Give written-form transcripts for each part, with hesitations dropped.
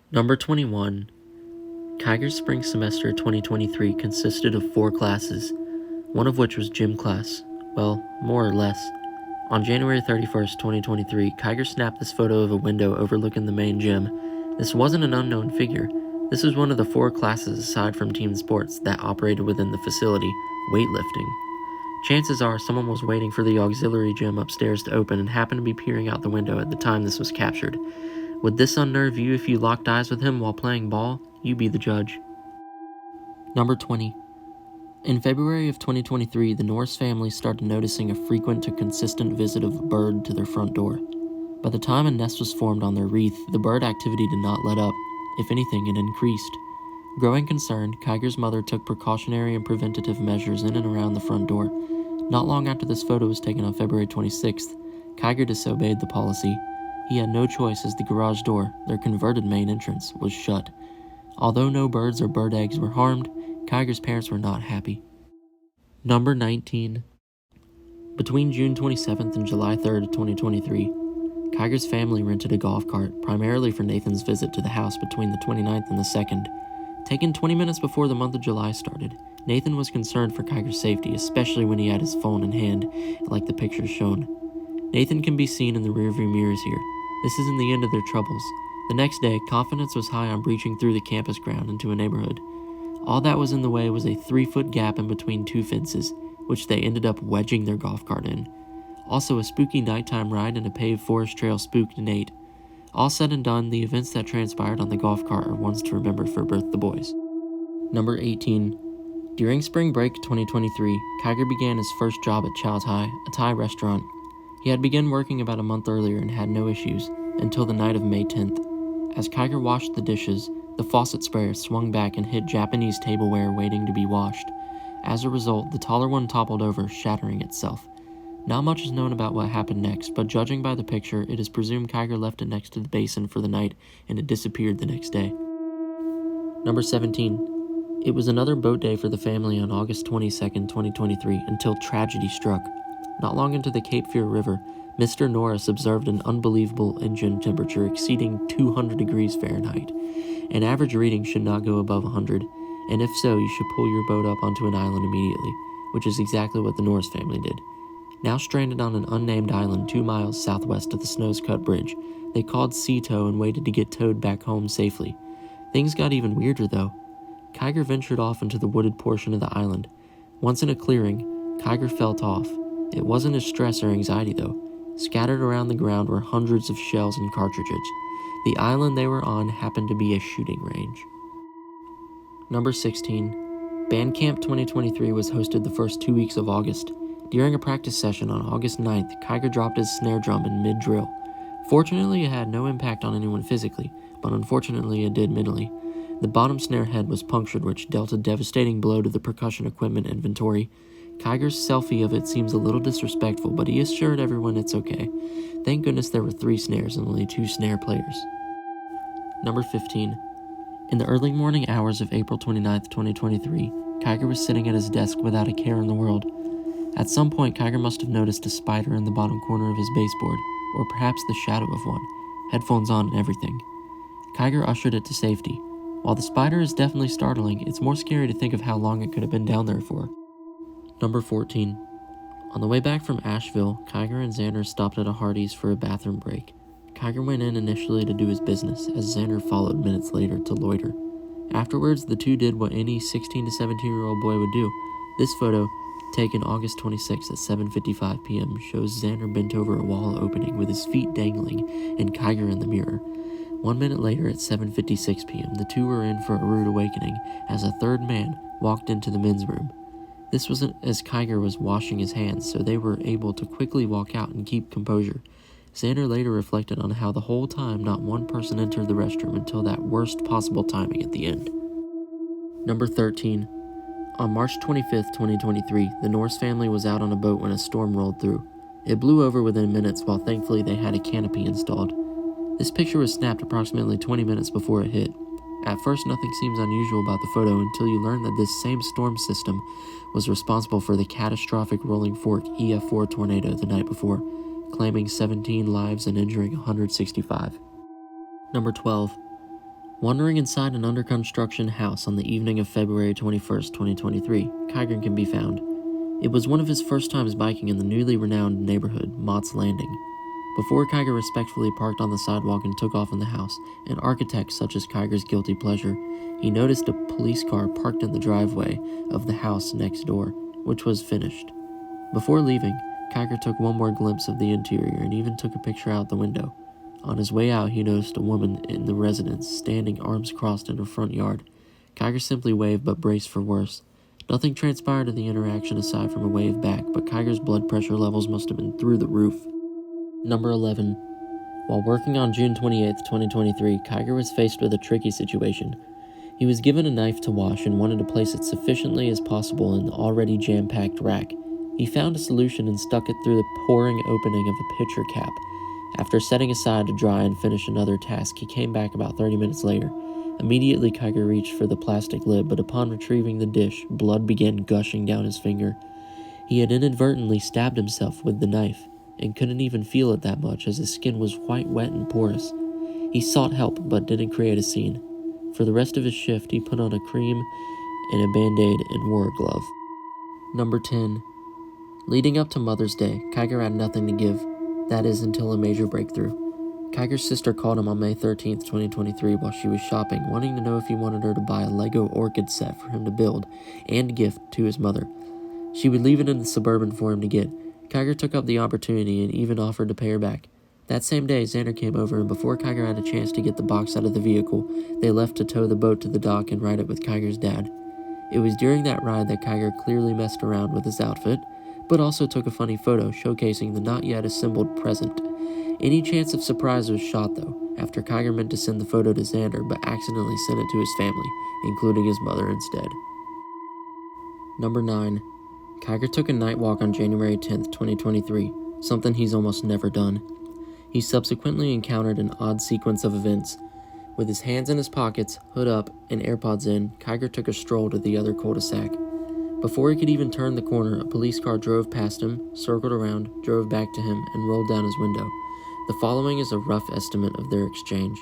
Number 21. Kiger's spring semester 2023 consisted of 4 classes, one of which was gym class. Well, more or less. On January 31st, 2023, Kiger snapped this photo of a window overlooking the main gym. This wasn't an unknown figure. This was one of the 4 classes aside from team sports that operated within the facility, weightlifting. Chances are someone was waiting for the auxiliary gym upstairs to open and happened to be peering out the window at the time this was captured. Would this unnerve you if you locked eyes with him while playing ball? You be the judge. Number 20. In February of 2023, the Norris family started noticing a frequent to consistent visit of a bird to their front door. By the time a nest was formed on their wreath, the bird activity did not let up. If anything, it increased. Growing concerned, Kiger's mother took precautionary and preventative measures in and around the front door. Not long after this photo was taken on February 26th, Kiger disobeyed the policy. He had no choice as the garage door, their converted main entrance, was shut. Although no birds or bird eggs were harmed, Kiger's parents were not happy. Number 19. Between June 27th and July 3rd, 2023, Kiger's family rented a golf cart, primarily for Nathan's visit to the house between the 29th and the 2nd. Taken 20 minutes before the month of July started, Nathan was concerned for Kiger's safety, especially when he had his phone in hand, like the pictures shown. Nathan can be seen in the rearview mirrors here. This isn't the end of their troubles. The next day, confidence was high on breaching through the campus ground into a neighborhood. All that was in the way was a 3-foot gap in between 2 fences, which they ended up wedging their golf cart in. Also, a spooky nighttime ride in a paved forest trail spooked Nate. All said and done, the events that transpired on the golf cart are ones to remember for both the boys. Number 18. During spring break 2023, Kiger began his first job at Chow Tai, a Thai restaurant. He had begun working about a month earlier and had no issues, until the night of May 10th. As Kiger washed the dishes, the faucet sprayer swung back and hit Japanese tableware waiting to be washed. As a result, the taller one toppled over, shattering itself. Not much is known about what happened next, but judging by the picture, it is presumed Kiger left it next to the basin for the night and it disappeared the next day. Number 17. It was another boat day for the family on August 22nd, 2023, until tragedy struck. Not long into the Cape Fear River, Mr. Norris observed an unbelievable engine temperature exceeding 200 degrees Fahrenheit. An average reading should not go above 100, and if so, you should pull your boat up onto an island immediately, which is exactly what the Norris family did. Now stranded on an unnamed island 2 miles southwest of the Snows-Cut Bridge, they called sea tow and waited to get towed back home safely. Things got even weirder though. Kiger ventured off into the wooded portion of the island. Once in a clearing, Kiger felt off. It wasn't his stress or anxiety though. Scattered around the ground were hundreds of shells and cartridges. The island they were on happened to be a shooting range. Number 16. Band Camp 2023 was hosted the first 2 weeks of August. During a practice session on August 9th, Kiger dropped his snare drum in mid-drill. Fortunately, it had no impact on anyone physically, but unfortunately it did mentally. The bottom snare head was punctured, which dealt a devastating blow to the percussion equipment inventory. Kiger's selfie of it seems a little disrespectful, but he assured everyone it's okay. Thank goodness there were 3 snares and only 2 snare players. Number 15. In the early morning hours of April 29th, 2023, Kiger was sitting at his desk without a care in the world. At some point, Kiger must have noticed a spider in the bottom corner of his baseboard, or perhaps the shadow of one, headphones on and everything. Kiger ushered it to safety. While the spider is definitely startling, it's more scary to think of how long it could have been down there for. Number 14. On the way back from Asheville, Kiger and Xander stopped at a Hardee's for a bathroom break. Kiger went in initially to do his business, as Xander followed minutes later to loiter. Afterwards, the two did what any 16 to 17-year-old boy would do. This photo, taken August 26th at 7:55 p.m., shows Xander bent over a wall opening with his feet dangling and Kiger in the mirror. 1 minute later at 7:56 p.m., the two were in for a rude awakening as a third man walked into the men's room. This was as Kiger was washing his hands, so they were able to quickly walk out and keep composure. Xander later reflected on how the whole time not one person entered the restroom until that worst possible timing at the end. Number 13. On March 25th, 2023, the Norris family was out on a boat when a storm rolled through. It blew over within minutes while thankfully they had a canopy installed. This picture was snapped approximately 20 minutes before it hit. At first, nothing seems unusual about the photo until you learn that this same storm system was responsible for the catastrophic Rolling Fork EF4 tornado the night before, claiming 17 lives and injuring 165. Number 12. Wandering inside an under-construction house on the evening of February 21st, 2023, Kyger can be found. It was one of his first times biking in the newly renowned neighborhood, Mott's Landing. Before Kyger respectfully parked on the sidewalk and took off in the house, an architect such as Kyger's guilty pleasure, he noticed a police car parked in the driveway of the house next door, which was finished. Before leaving, Kyger took one more glimpse of the interior and even took a picture out the window. On his way out, he noticed a woman in the residence standing arms crossed in her front yard. Kyger simply waved but braced for worse. Nothing transpired in the interaction aside from a wave back, but Kyger's blood pressure levels must have been through the roof. Number 11. While working on June 28, 2023, Kyger was faced with a tricky situation. He was given a knife to wash and wanted to place it sufficiently as possible in the already jam-packed rack. He found a solution and stuck it through the pouring opening of a pitcher cap. After setting aside to dry and finish another task, he came back about 30 minutes later. Immediately, Kyger reached for the plastic lid, but upon retrieving the dish, blood began gushing down his finger. He had inadvertently stabbed himself with the knife, and couldn't even feel it that much as his skin was quite wet and porous. He sought help, but didn't create a scene. For the rest of his shift, he put on a cream and a band-aid and wore a glove. Number 10. Leading up to Mother's Day, Kyger had nothing to give. That is, until a major breakthrough. Kyger's sister called him on May 13, 2023 while she was shopping, wanting to know if he wanted her to buy a Lego orchid set for him to build and gift to his mother. She would leave it in the Suburban for him to get. Kyger took up the opportunity and even offered to pay her back. That same day, Xander came over, and before Kyger had a chance to get the box out of the vehicle, they left to tow the boat to the dock and ride it with Kyger's dad. It was during that ride that Kyger clearly messed around with his outfit, but also took a funny photo showcasing the not yet assembled present. Any chance of surprise was shot, though, after Kyger meant to send the photo to Xander but accidentally sent it to his family, including his mother instead. Number 9. Kyger took a night walk on January 10th, 2023, something he's almost never done. He subsequently encountered an odd sequence of events. With his hands in his pockets, hood up, and AirPods in, Kyger took a stroll to the other cul-de-sac. Before he could even turn the corner, a police car drove past him, circled around, drove back to him, and rolled down his window. The following is a rough estimate of their exchange.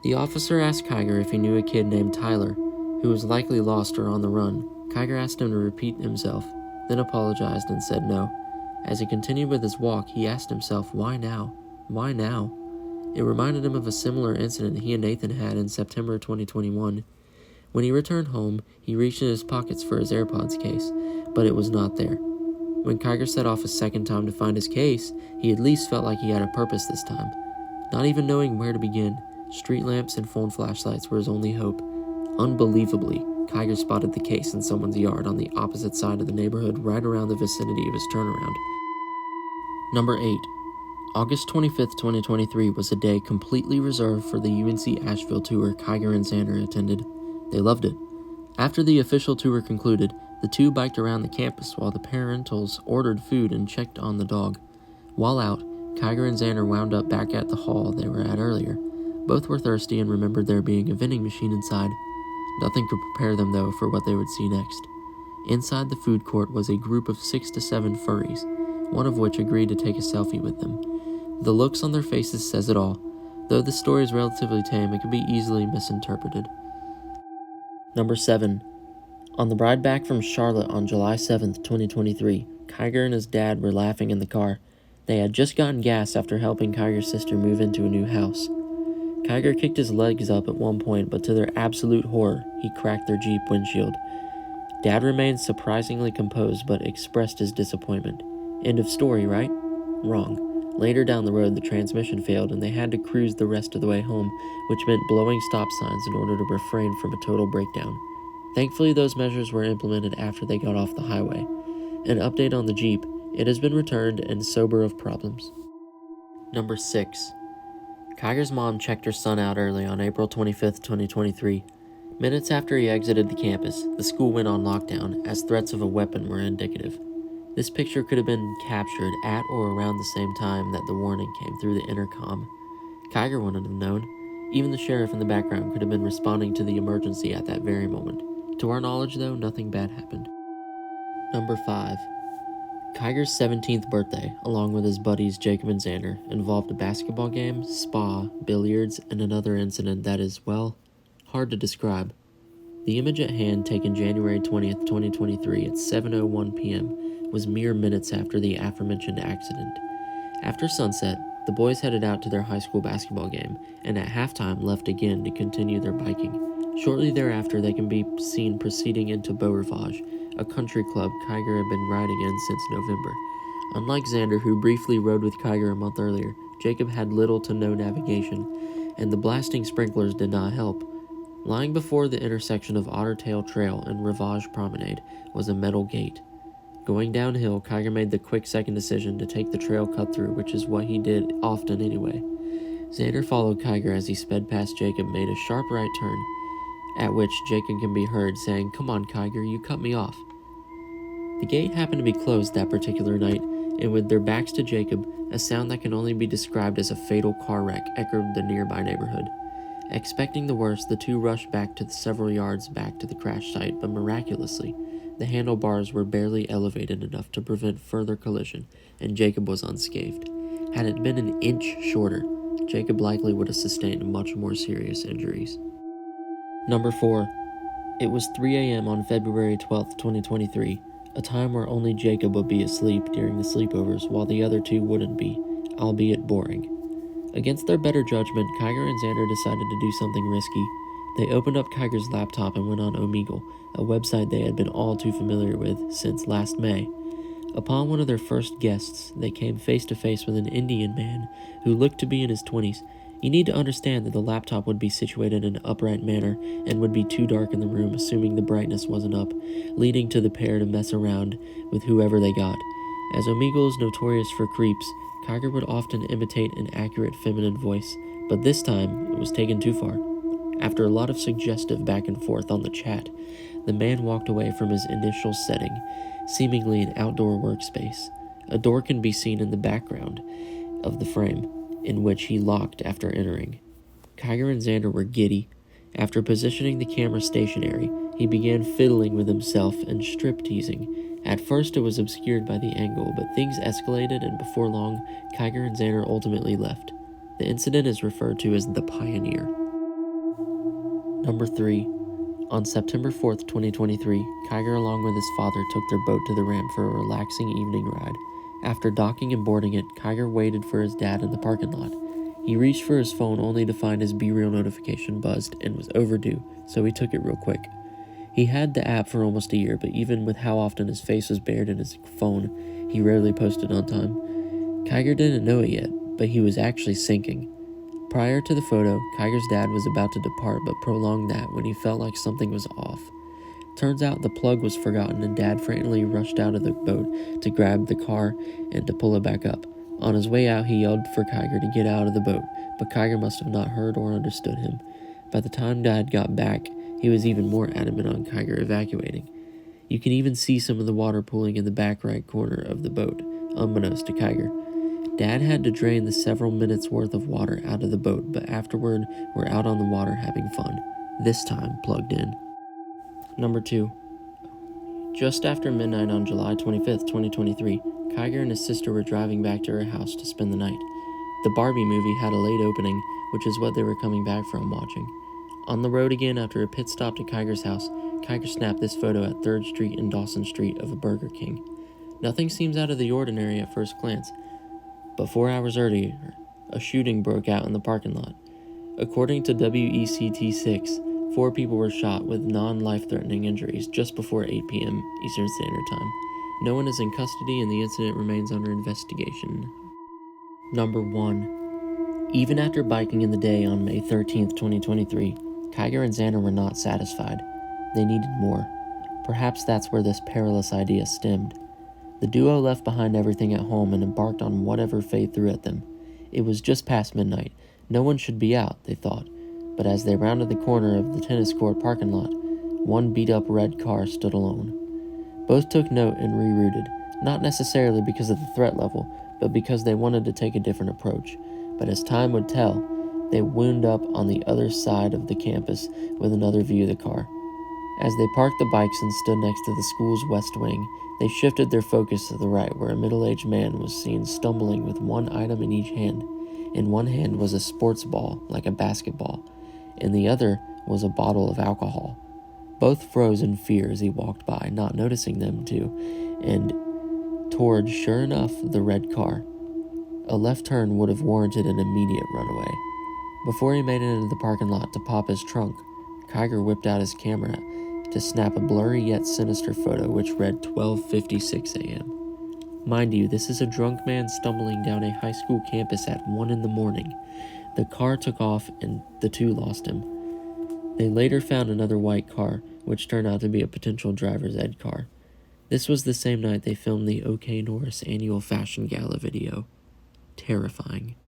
The officer asked Kyger if he knew a kid named Tyler, who was likely lost or on the run. Kyger asked him to repeat himself, then apologized and said no. As he continued with his walk, he asked himself, why now? Why now? It reminded him of a similar incident he and Nathan had in September 2021. When he returned home, he reached in his pockets for his AirPods case, but it was not there. When Kyger set off a second time to find his case, he at least felt like he had a purpose this time. Not even knowing where to begin, street lamps and phone flashlights were his only hope. Unbelievably, Kyger spotted the case in someone's yard on the opposite side of the neighborhood right around the vicinity of his turnaround. Number 8. August 25th, 2023 was a day completely reserved for the UNC Asheville tour Kyger and Xander attended. They loved it. After the official tour concluded, the two biked around the campus while the parentals ordered food and checked on the dog. While out, Kyger and Xander wound up back at the hall they were at earlier. Both were thirsty and remembered there being a vending machine inside. Nothing could prepare them, though, for what they would see next. Inside the food court was a group of 6 to 7 furries, one of which agreed to take a selfie with them. The looks on their faces says it all. Though the story is relatively tame, it can be easily misinterpreted. Number 7. On the ride back from Charlotte on July 7th, 2023, Kyger and his dad were laughing in the car. They had just gotten gas after helping Kyger's sister move into a new house. Kyger kicked his legs up at one point, but to their absolute horror, he cracked their Jeep windshield. Dad remained surprisingly composed but expressed his disappointment. End of story, right? Wrong. Later down the road, the transmission failed and they had to cruise the rest of the way home, which meant blowing stop signs in order to refrain from a total breakdown. Thankfully, those measures were implemented after they got off the highway. An update on the Jeep: it has been returned and sober of problems. Number 6. Kyger's mom checked her son out early on April 25th, 2023. Minutes after he exited the campus, the school went on lockdown as threats of a weapon were indicative. This picture could have been captured at or around the same time that the warning came through the intercom. Kyger wouldn't have known. Even the sheriff in the background could have been responding to the emergency at that very moment. To our knowledge, though, nothing bad happened. Number 5. Kiger's 17th birthday, along with his buddies Jacob and Xander, involved a basketball game, spa, billiards, and another incident that is, well, hard to describe. The image at hand, taken January 20th, 2023 at 7:01 p.m., was mere minutes after the aforementioned accident. After sunset, the boys headed out to their high school basketball game, and at halftime left again to continue their biking. Shortly thereafter, they can be seen proceeding into Beau Rivage, a country club Kiger had been riding in since November. Unlike Xander, who briefly rode with Kiger a month earlier, Jacob had little to no navigation, and the blasting sprinklers did not help. Lying before the intersection of Ottertail Trail and Rivage Promenade was a metal gate. Going downhill, Kiger made the quick-second decision to take the trail cut-through, which is what he did often anyway. Xander followed Kiger as he sped past Jacob, made a sharp right turn, at which Jacob can be heard saying, "Come on, Kiger, you cut me off." The gate happened to be closed that particular night, and with their backs to Jacob, a sound that can only be described as a fatal car wreck echoed the nearby neighborhood. Expecting the worst, the two rushed back to the several yards back to the crash site, but miraculously, the handlebars were barely elevated enough to prevent further collision, and Jacob was unscathed. Had it been an inch shorter, Jacob likely would have sustained much more serious injuries. Number 4. It was 3 a.m. on February 12, 2023, a time where only Jacob would be asleep during the sleepovers while the other two wouldn't be, albeit boring. Against their better judgment, Kiger and Xander decided to do something risky. They opened up Kiger's laptop and went on Omegle, a website they had been all too familiar with since last May. Upon one of their first guests, they came face to face with an Indian man who looked to be in his 20s. You need to understand that the laptop would be situated in an upright manner and would be too dark in the room, assuming the brightness wasn't up, leading to the pair to mess around with whoever they got. As Omegle is notorious for creeps, Kiger would often imitate an accurate feminine voice, but this time it was taken too far. After a lot of suggestive back and forth on the chat, the man walked away from his initial setting, seemingly an outdoor workspace. A door can be seen in the background of the frame, in which he locked after entering. Kiger and Xander were giddy. After positioning the camera stationary, he began fiddling with himself and strip-teasing. At first it was obscured by the angle, but things escalated, and before long, Kiger and Xander ultimately left. The incident is referred to as the Pioneer. Number 3. On September 4th, 2023, Kiger along with his father took their boat to the ramp for a relaxing evening ride. After docking and boarding it, Kiger waited for his dad in the parking lot. He reached for his phone only to find his BeReal notification buzzed and was overdue, so he took it real quick. He had the app for almost a year, but even with how often his face was buried in his phone, he rarely posted on time. Kiger didn't know it yet, but he was actually sinking. Prior to the photo, Kiger's dad was about to depart, but prolonged that when he felt like something was off. Turns out the plug was forgotten, and Dad frantically rushed out of the boat to grab the car and to pull it back up. On his way out, he yelled for Kiger to get out of the boat, but Kiger must have not heard or understood him. By the time Dad got back, he was even more adamant on Kiger evacuating. You can even see some of the water pooling in the back right corner of the boat, unbeknownst to Kiger. Dad had to drain the several minutes worth of water out of the boat, but afterward we're out on the water having fun, this time plugged in. Number 2. Just after midnight on July 25th, 2023, Kiger and his sister were driving back to her house to spend the night. The Barbie movie had a late opening, which is what they were coming back from watching. On the road again after a pit stop to Kiger's house, Kiger snapped this photo at 3rd Street and Dawson Street of a Burger King. Nothing seems out of the ordinary at first glance, but 4 hours earlier, a shooting broke out in the parking lot. According to WECT6, 4 people were shot with non-life-threatening injuries just before 8 p.m. Eastern Standard Time. No one is in custody and the incident remains under investigation. Number 1. Even after biking in the day on May 13th, 2023, Kiger and Xander were not satisfied. They needed more. Perhaps that's where this perilous idea stemmed. The duo left behind everything at home and embarked on whatever fate threw at them. It was just past midnight. No one should be out, they thought. But as they rounded the corner of the tennis court parking lot, one beat-up red car stood alone. Both took note and rerouted, not necessarily because of the threat level, but because they wanted to take a different approach. But as time would tell, they wound up on the other side of the campus with another view of the car. As they parked the bikes and stood next to the school's west wing, they shifted their focus to the right, where a middle-aged man was seen stumbling with one item in each hand. In one hand was a sports ball, like a basketball. In the other was a bottle of alcohol. Both froze in fear as he walked by, not noticing them two, and toward, sure enough, the red car. A left turn would have warranted an immediate runaway. Before he made it into the parking lot to pop his trunk, Kiger whipped out his camera to snap a blurry yet sinister photo which read 12:56 a.m. Mind you, this is a drunk man stumbling down a high school campus at 1 in the morning. The car took off and the two lost him. They later found another white car, which turned out to be a potential driver's ed car. This was the same night they filmed the OK Norris annual fashion gala video. Terrifying.